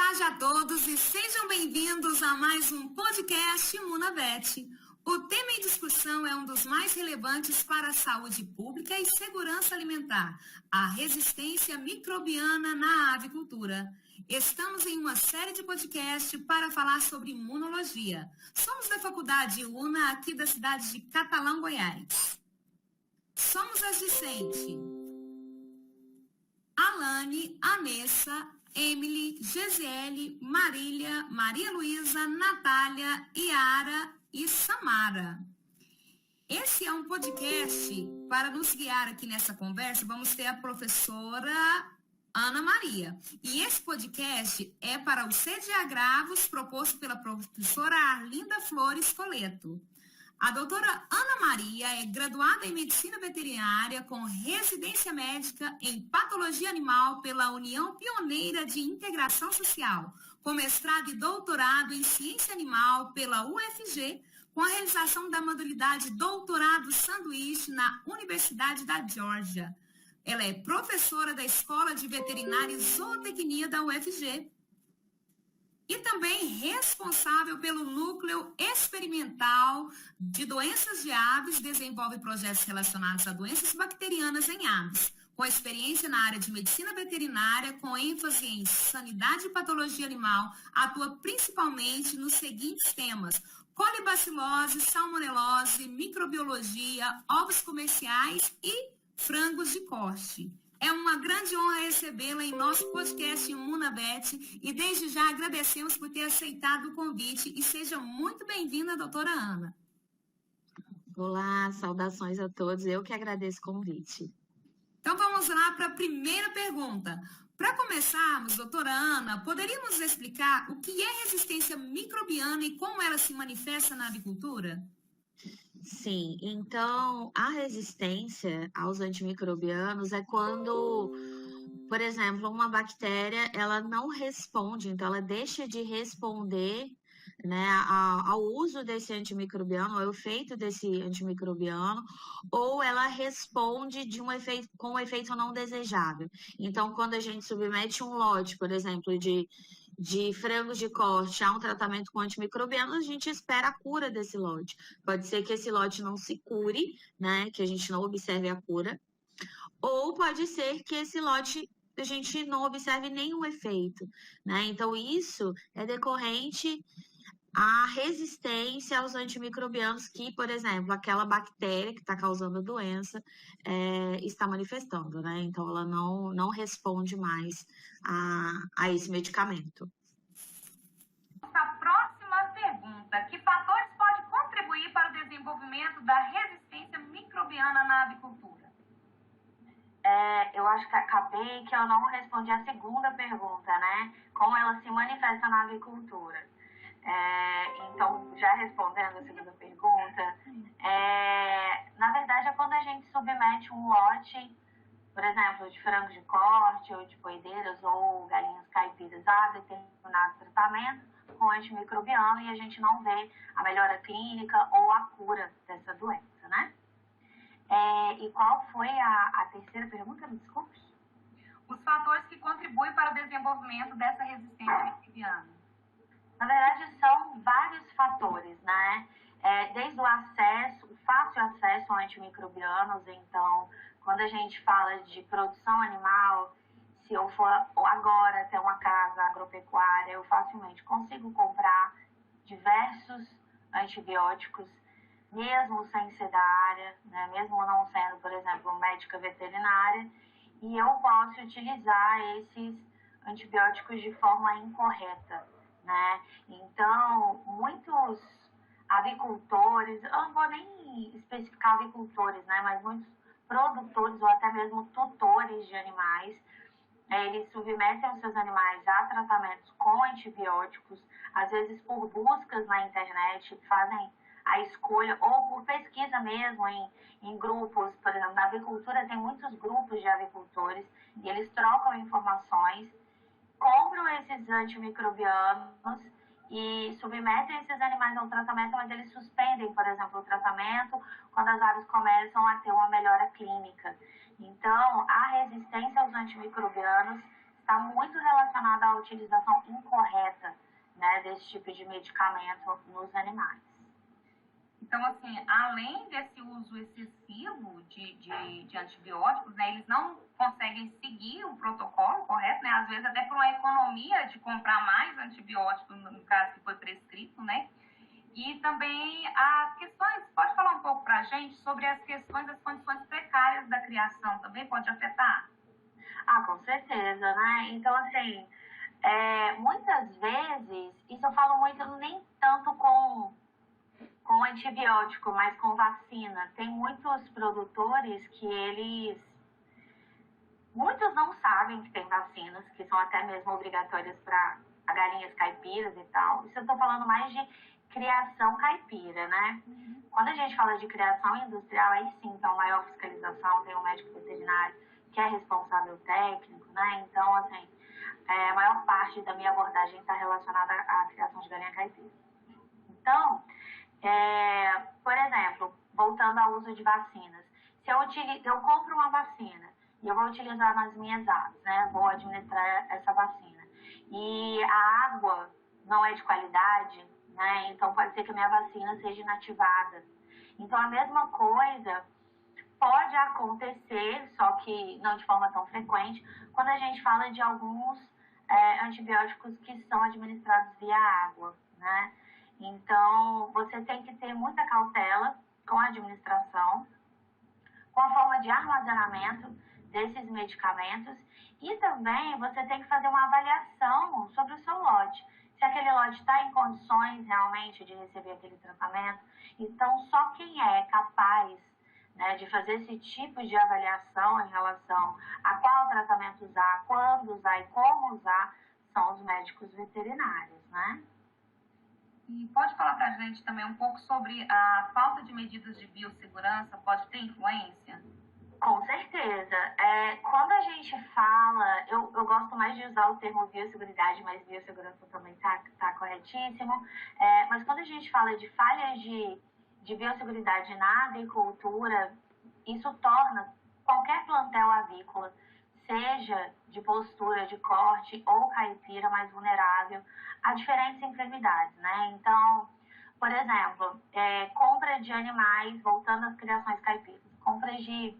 tarde a todos e sejam bem-vindos a mais um podcast Imunabet. O tema em discussão é um dos mais relevantes para a saúde pública e segurança alimentar, a resistência microbiana na avicultura. Estamos em uma série de podcasts para falar sobre imunologia. Somos da Faculdade UNA, aqui da cidade de Catalão, Goiás. Somos as discentes Alane, Anessa, Emily, Gesiele, Marília, Maria Luísa, Natália, Iara e Samara. Esse é um podcast para nos guiar aqui nessa conversa. Vamos ter a professora Ana Maria. E esse podcast é para o C de Agravos, proposto pela professora Arlinda Flores Coleto. A doutora Ana Maria é graduada em Medicina Veterinária com residência médica em Patologia Animal pela União Pioneira de Integração Social, com mestrado e doutorado em Ciência Animal pela UFG, com a realização da modalidade Doutorado Sanduíche na Universidade da Geórgia. Ela é professora da Escola de Veterinária e Zootecnia da UFG. E também responsável pelo Núcleo Experimental de Doenças de Aves, desenvolve projetos relacionados a doenças bacterianas em aves, com experiência na área de medicina veterinária, com ênfase em sanidade e patologia animal, atua principalmente nos seguintes temas: colibacilose, salmonelose, microbiologia, ovos comerciais e frangos de corte. É uma grande honra recebê-la em nosso podcast Imunabet e desde já agradecemos por ter aceitado o convite e seja muito bem-vinda, doutora Ana. Olá, saudações a todos. Eu que agradeço o convite. Então vamos lá para a primeira pergunta. Para começarmos, doutora Ana, poderia nos explicar o que é resistência microbiana e como ela se manifesta na avicultura? Sim, então a resistência aos antimicrobianos é quando, por exemplo, uma bactéria ela não responde, então ela deixa de responder, né, ao uso desse antimicrobiano, ao efeito desse antimicrobiano, ou ela responde com um efeito não desejável. Então, quando a gente submete um lote, por exemplo, de frangos de corte a um tratamento com antimicrobianos, a gente espera a cura desse lote. Pode ser que esse lote não se cure, né, que a gente não observe a cura, ou pode ser que esse lote a gente não observe nenhum efeito, né? Então, isso é decorrente à resistência aos antimicrobianos que, por exemplo, aquela bactéria que está causando a doença está manifestando, né? Então, ela não responde mais a esse medicamento. A próxima pergunta: que fatores podem contribuir para o desenvolvimento da resistência microbiana na avicultura? Eu acho que acabei que eu não respondi a segunda pergunta, né? Como ela se manifesta na avicultura. Então, já respondendo a segunda pergunta, na verdade é quando a gente submete um lote, por exemplo, de frangos de corte, ou de poedeiras, ou galinhas caipiras a determinado tratamento com antimicrobiano e a gente não vê a melhora clínica ou a cura dessa doença, né? E qual foi a terceira pergunta? Me desculpe. Os fatores que contribuem para o desenvolvimento dessa resistência microbiana. Na verdade, são vários fatores, né? Desde o fácil acesso a antimicrobianos. Então, quando a gente fala de produção animal, se eu for agora ter uma casa agropecuária, eu facilmente consigo comprar diversos antibióticos, mesmo sem ser da área, né? Mesmo não sendo, por exemplo, médica veterinária, e eu posso utilizar esses antibióticos de forma incorreta, né? Então, muitos avicultores, eu não vou nem especificar avicultores, né? Mas muitos produtores ou até mesmo tutores de animais, eles submetem os seus animais a tratamentos com antibióticos, às vezes por buscas na internet, fazem a escolha, ou por pesquisa mesmo em grupos. Por exemplo, na avicultura tem muitos grupos de avicultores, e eles trocam informações, compram esses antimicrobianos e submetem esses animais ao tratamento, mas eles suspendem, por exemplo, o tratamento quando as aves começam a ter uma melhora clínica. Então, a resistência aos antimicrobianos está muito relacionado à utilização incorreta, né, desse tipo de medicamento nos animais. Então, assim, além desse uso excessivo de antibióticos, né, eles não conseguem seguir o protocolo correto, né, às vezes até por uma economia de comprar mais antibióticos, no caso que foi prescrito, né, e também as questões, pode falar um pouco para a gente sobre as questões das condições precárias da criação, também pode afetar? Ah, com certeza, né, então, assim, muitas vezes, isso eu falo muito nem tanto com antibiótico, mas com vacina. Tem muitos produtores que muitos não sabem que tem vacinas, que são até mesmo obrigatórias para galinhas caipiras e tal. Isso eu estou falando mais de criação caipira, né? Quando a gente fala de criação industrial, aí sim tem uma maior fiscalização, tem um médico veterinário que é responsável técnico, né? Então, assim, a maior parte da minha abordagem está relacionada à criação de galinha caipira. Então, por exemplo, voltando ao uso de vacinas, se eu compro uma vacina e eu vou utilizar nas minhas aves, né? Vou administrar essa vacina. E a água não é de qualidade, né? Então pode ser que a minha vacina seja inativada. Então a mesma coisa pode acontecer, só que não de forma tão frequente, quando a gente fala de alguns antibióticos que são administrados via água, né? Então, você tem que ter muita cautela com a administração, com a forma de armazenamento desses medicamentos e também você tem que fazer uma avaliação sobre o seu lote. Se aquele lote está em condições realmente de receber aquele tratamento. Então, só quem é capaz, né, de fazer esse tipo de avaliação em relação a qual tratamento usar, quando usar e como usar, são os médicos veterinários, né? E pode falar para a gente também um pouco sobre a falta de medidas de biossegurança, pode ter influência? Com certeza. Quando a gente fala, eu gosto mais de usar o termo biosseguridade, mas biossegurança também tá corretíssimo. Mas quando a gente fala de falhas de biosseguridade na avicultura, isso torna qualquer plantel avícola, seja de postura, de corte ou caipira, mais vulnerável a diferentes enfermidades, né? Então, por exemplo, compra de animais, voltando às criações caipiras, compras de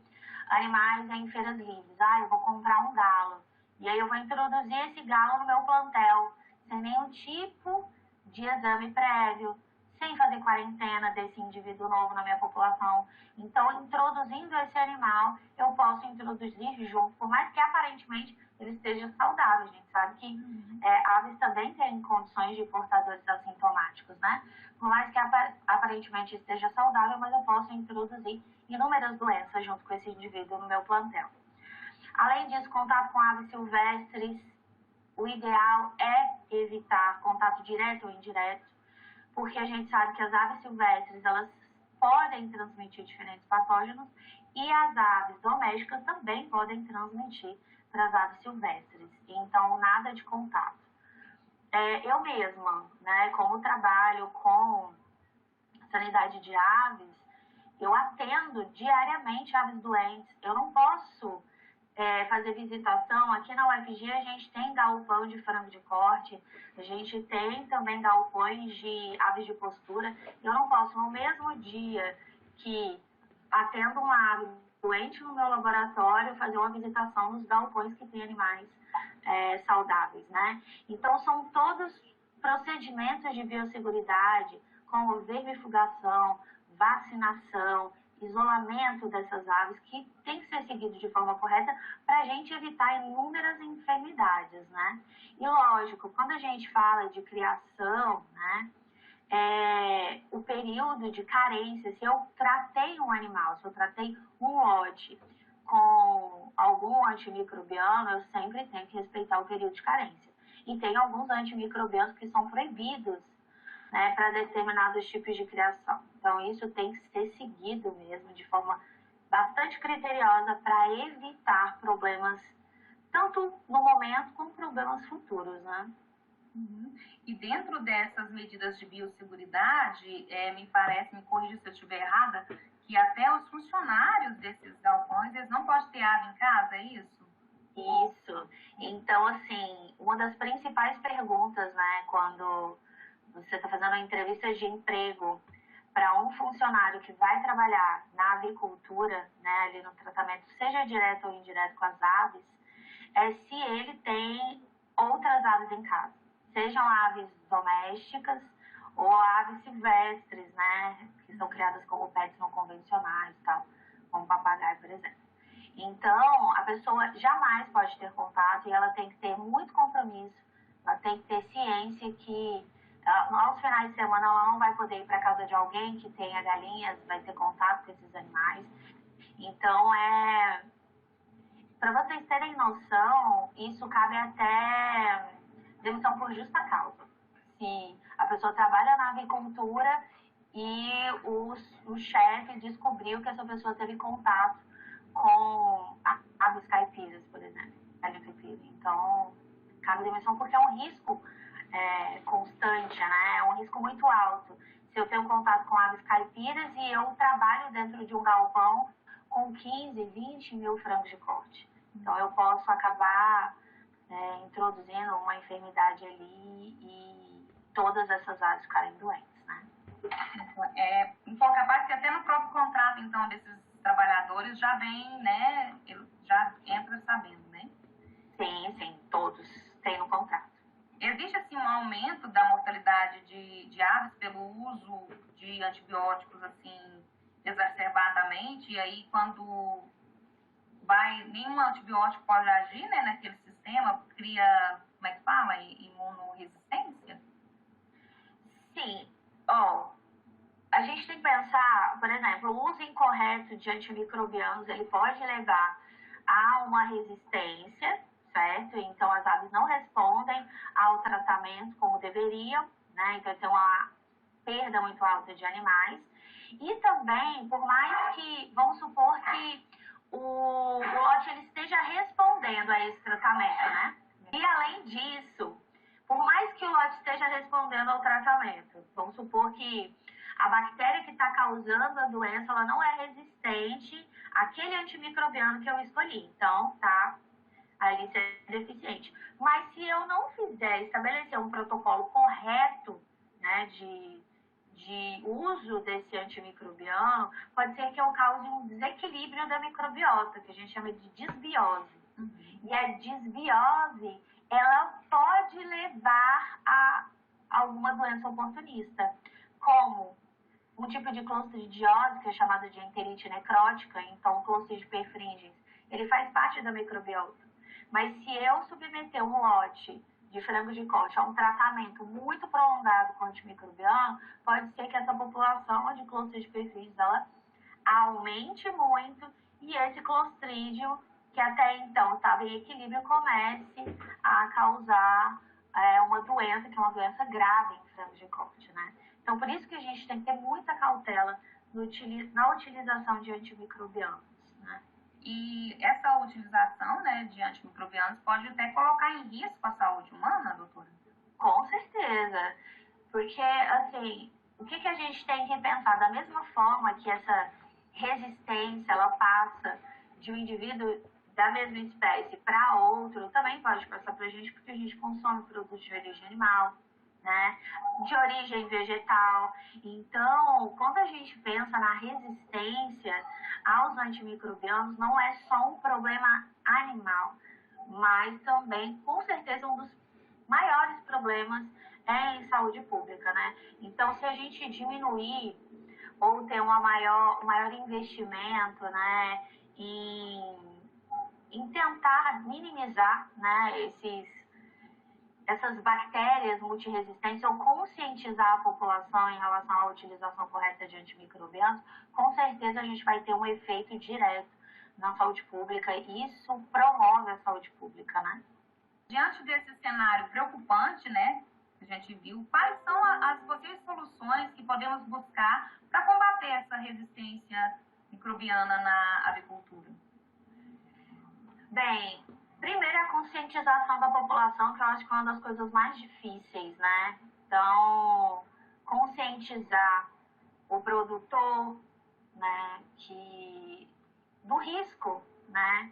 animais em feiras livres. Eu vou comprar um galo. E aí eu vou introduzir esse galo no meu plantel, sem nenhum tipo de exame prévio, sem fazer quarentena desse indivíduo novo na minha população. Então, introduzindo esse animal, eu posso introduzir junto, por mais que aparentemente ele esteja saudável. A gente sabe que aves também têm condições de portadores assintomáticos, né? Por mais que aparentemente esteja saudável, mas eu posso introduzir inúmeras doenças junto com esse indivíduo no meu plantel. Além disso, contato com aves silvestres, o ideal é evitar contato direto ou indireto, porque a gente sabe que as aves silvestres, elas podem transmitir diferentes patógenos e as aves domésticas também podem transmitir para as aves silvestres. Então, nada de contato. Eu mesma, né, como trabalho com sanidade de aves, eu atendo diariamente aves doentes. Eu não posso fazer visitação. Aqui na UFG a gente tem galpão de frango de corte, a gente tem também galpões de aves de postura. Eu não posso, no mesmo dia que atendo uma ave doente no meu laboratório, fazer uma visitação nos galpões que tem animais saudáveis, né? Então, são todos procedimentos de biosseguridade, como vermifugação, vacinação, isolamento dessas aves, que tem que ser seguido de forma correta para a gente evitar inúmeras enfermidades, né? E lógico, quando a gente fala de criação, né, o período de carência, se eu tratei um animal, se eu tratei um lote com algum antimicrobiano, eu sempre tenho que respeitar o período de carência. E tem alguns antimicrobianos que são proibidos, né, para determinados tipos de criação. Então, isso tem que ser seguido mesmo de forma bastante criteriosa para evitar problemas, tanto no momento como problemas futuros, né? E dentro dessas medidas de biosseguridade, me parece, me corrija se eu estiver errada, que até os funcionários desses galpões, eles não podem ter ave em casa, é isso? Isso. Então, assim, uma das principais perguntas, né, quando você está fazendo uma entrevista de emprego para um funcionário que vai trabalhar na avicultura, né, ali no tratamento, seja direto ou indireto com as aves, é se ele tem outras aves em casa, sejam aves domésticas ou aves silvestres, né, que são criadas como pets não convencionais, tal, como papagaio, por exemplo. Então, a pessoa jamais pode ter contato e ela tem que ter muito compromisso, ela tem que ter ciência que aos finais de semana ela não vai poder ir para casa de alguém que tenha galinhas, vai ter contato com esses animais. Então, para vocês terem noção, isso cabe até demissão por justa causa. Se a pessoa trabalha na avicultura e o chefe descobriu que essa pessoa teve contato com aves caipiras, por exemplo, galinha caipira. Então, cabe demissão porque é um risco constante, né? É um risco muito alto. Se eu tenho contato com aves caipiras e eu trabalho dentro de um galpão com 15, 20 mil frangos de corte. Então, eu posso acabar introduzindo uma enfermidade ali e todas essas aves ficarem doentes, né? Então, capaz que até no próprio contrato, então, desses trabalhadores já vem, né, já entra sabendo, né? Sim, todos têm no contrato. Existe, assim, um aumento da mortalidade de aves pelo uso de antibióticos, assim, exacerbadamente, e aí quando nenhum antibiótico pode agir, né, naquele sistema, cria, como é que fala, imunorresistência? Sim, a gente tem que pensar, por exemplo, o uso incorreto de antimicrobianos, ele pode levar a uma resistência, certo? Então, as aves não respondem ao tratamento como deveriam, né? Então, tem uma perda muito alta de animais. E também, por mais que, vamos supor que o lote ele esteja respondendo a esse tratamento, né? E, além disso, por mais que o lote esteja respondendo ao tratamento, vamos supor que a bactéria que está causando a doença, ela não é resistente àquele antimicrobiano que eu escolhi. Então, tá ali ser deficiente. Mas se eu não estabelecer um protocolo correto, né, de uso desse antimicrobiano, pode ser que eu cause um desequilíbrio da microbiota, que a gente chama de disbiose. E a disbiose, ela pode levar a alguma doença oportunista, como um tipo de clostridiose, que é chamada de enterite necrótica. Então, o Clostridium perfringens, ele faz parte da microbiota. Mas se eu submeter um lote de frangos de corte a um tratamento muito prolongado com antimicrobiano, pode ser que essa população de Clostridium perfringens ela aumente muito e esse Clostridium, que até então estava em equilíbrio, comece a causar uma doença, que é uma doença grave em frangos de corte, né? Então, por isso que a gente tem que ter muita cautela na utilização de antimicrobianos, né? E essa utilização, né, de antimicrobianos pode até colocar em risco a saúde humana, doutora? Com certeza. Porque, assim, o que a gente tem que pensar? Da mesma forma que essa resistência, ela passa de um indivíduo da mesma espécie para outro, também pode passar para a gente, porque a gente consome produtos de origem animal, né? De origem vegetal. Então, quando a gente pensa na resistência aos antimicrobianos, não é só um problema animal, mas também, com certeza, um dos maiores problemas em saúde pública, né? Então, se a gente diminuir ou ter um maior investimento, né, em tentar minimizar, né, essas bactérias multiresistentes ou conscientizar a população em relação à utilização correta de antimicrobianos, com certeza a gente vai ter um efeito direto na saúde pública e isso promove a saúde pública, né? Diante desse cenário preocupante, né, que a gente viu, quais são as possíveis soluções que podemos buscar para combater essa resistência microbiana na avicultura? Bem, primeiro a conscientização da população, que eu acho que é uma das coisas mais difíceis, né? Então, conscientizar o produtor, né, do risco, né,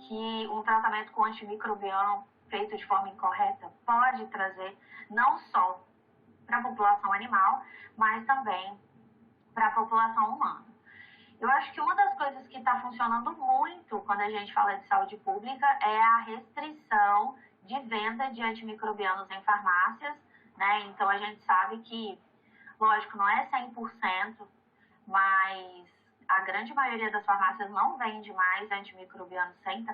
que um tratamento com antimicrobiano feito de forma incorreta pode trazer não só para a população animal, mas também para a população humana. Eu acho que uma das coisas que está funcionando muito quando a gente fala de saúde pública é a restrição de venda de antimicrobianos em farmácias, né? Então, a gente sabe que, lógico, não é 100%, mas a grande maioria das farmácias não vende mais antimicrobianos sem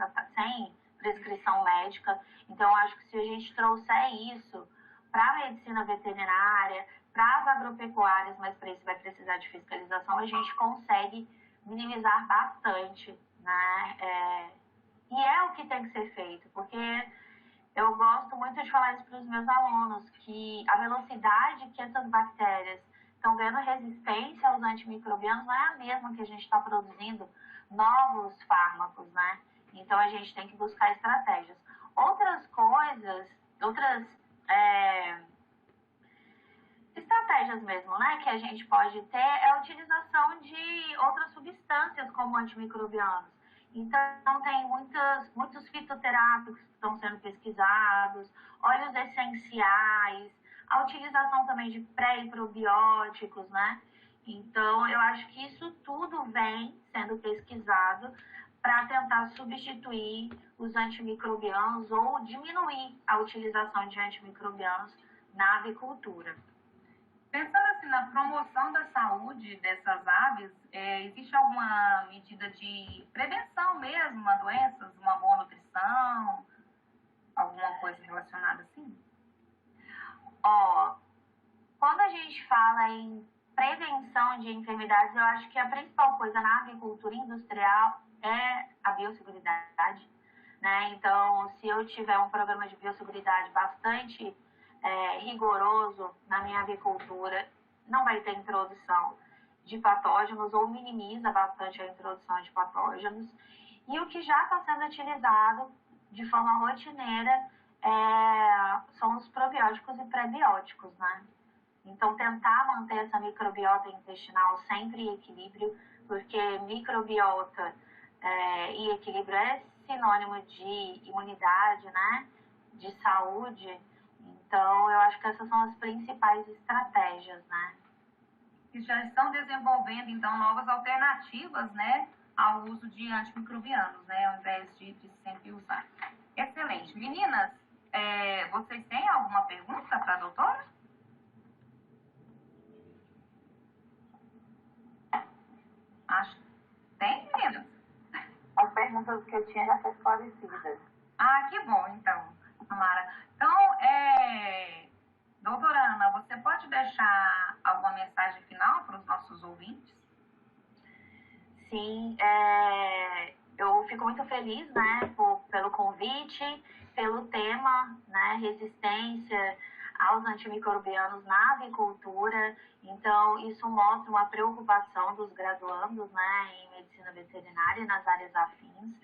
prescrição médica. Então, eu acho que se a gente trouxer isso para a medicina veterinária, para as agropecuárias, mas para isso vai precisar de fiscalização, a gente consegue minimizar bastante, né? E é o que tem que ser feito, porque eu gosto muito de falar isso para os meus alunos, que a velocidade que essas bactérias estão ganhando resistência aos antimicrobianos não é a mesma que a gente está produzindo novos fármacos, né? Então, a gente tem que buscar estratégias. Outras coisas, estratégias mesmo, né, que a gente pode ter é a utilização de outras substâncias como antimicrobianos. Então, tem muitos fitoterápicos que estão sendo pesquisados, óleos essenciais, a utilização também de pré e probióticos, né? Então, eu acho que isso tudo vem sendo pesquisado para tentar substituir os antimicrobianos ou diminuir a utilização de antimicrobianos na avicultura. Pensando assim na promoção da saúde dessas aves, existe alguma medida de prevenção mesmo a doenças, uma boa nutrição, alguma coisa relacionada assim? Quando a gente fala em prevenção de enfermidades, eu acho que a principal coisa na avicultura industrial é a biosseguridade, né? Então, se eu tiver um programa de biosseguridade bastante rigoroso na minha avicultura, não vai ter introdução de patógenos ou minimiza bastante a introdução de patógenos. E o que já está sendo utilizado de forma rotineira são os probióticos e prebióticos, né? Então, tentar manter essa microbiota intestinal sempre em equilíbrio, porque microbiota e equilíbrio é sinônimo de imunidade, né? De saúde. Então, eu acho que essas são as principais estratégias, né? Que já estão desenvolvendo, então, novas alternativas, né, ao uso de antimicrobianos, né, ao invés de sempre usar. Excelente. Meninas, vocês têm alguma pergunta para a doutora? Acho que tem, meninas. As perguntas que eu tinha já foram esclarecidas. Ah, que bom, então, Samara. Então, doutora Ana, você pode deixar alguma mensagem final para os nossos ouvintes? Sim, eu fico muito feliz, né, pelo convite, pelo tema, né, resistência aos antimicrobianos na avicultura. Então, isso mostra uma preocupação dos graduandos, né, em medicina veterinária e nas áreas afins,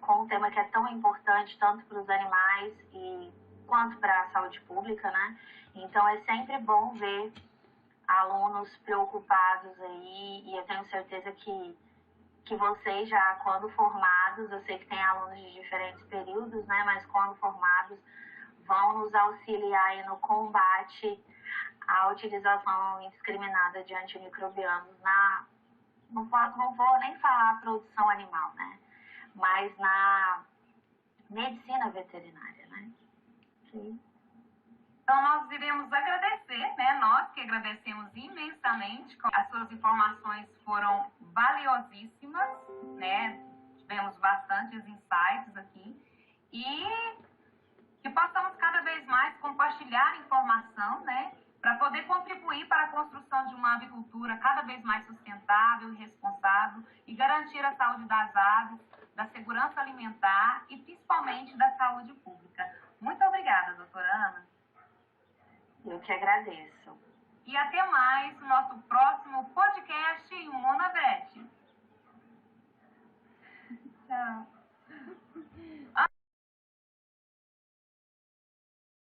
com um tema que é tão importante tanto para os animais quanto para a saúde pública, né? Então, é sempre bom ver alunos preocupados aí, e eu tenho certeza que vocês já, quando formados, eu sei que tem alunos de diferentes períodos, né? Mas quando formados, vão nos auxiliar aí no combate à utilização indiscriminada de antimicrobianos não vou nem falar produção animal, né? Mas na medicina veterinária, né? Okay. Então, nós iremos agradecer, né? Nós que agradecemos imensamente. As suas informações foram valiosíssimas, né? Tivemos bastantes insights aqui. E que possamos cada vez mais compartilhar informação, né? Para poder contribuir para a construção de uma avicultura cada vez mais sustentável e responsável e garantir a saúde das aves, da segurança alimentar e principalmente da saúde pública. Muito obrigada, doutora Ana. Eu que agradeço. E até mais no nosso próximo podcast em Monavet. Tchau.